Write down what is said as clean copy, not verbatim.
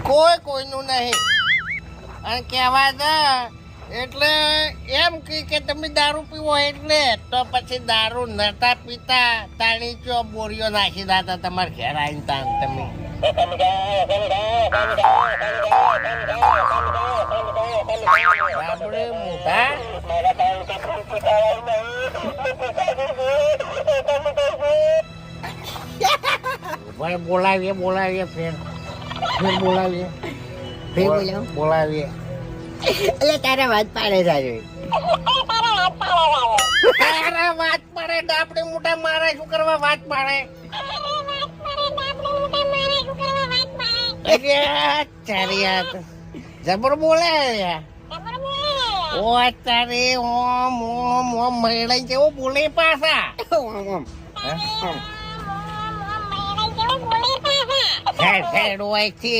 કોઈ કોઈનું નહીં. અને કહેવા દે એટલે એમ કે તમે દારૂ પીવો એટલે તો પછી દારૂ નતા પીતા તાણી ચો બોરીઓ નાખી દાતા તમારે ઘેર આવીને તાણ તમે આપણે મોટા બોલાવીએ ફેર બોલાવીએ એટલે તારા વાત પાડે સાહેબ. તારા વાત પાડે ડાપડી મોટા મારા શું કરવા વાત પાડે જબર બોલે ઓ તારે ઓમ ઓમ ઓમ મહિલા જેવો બોલે પાછા હેડ હેડ હોય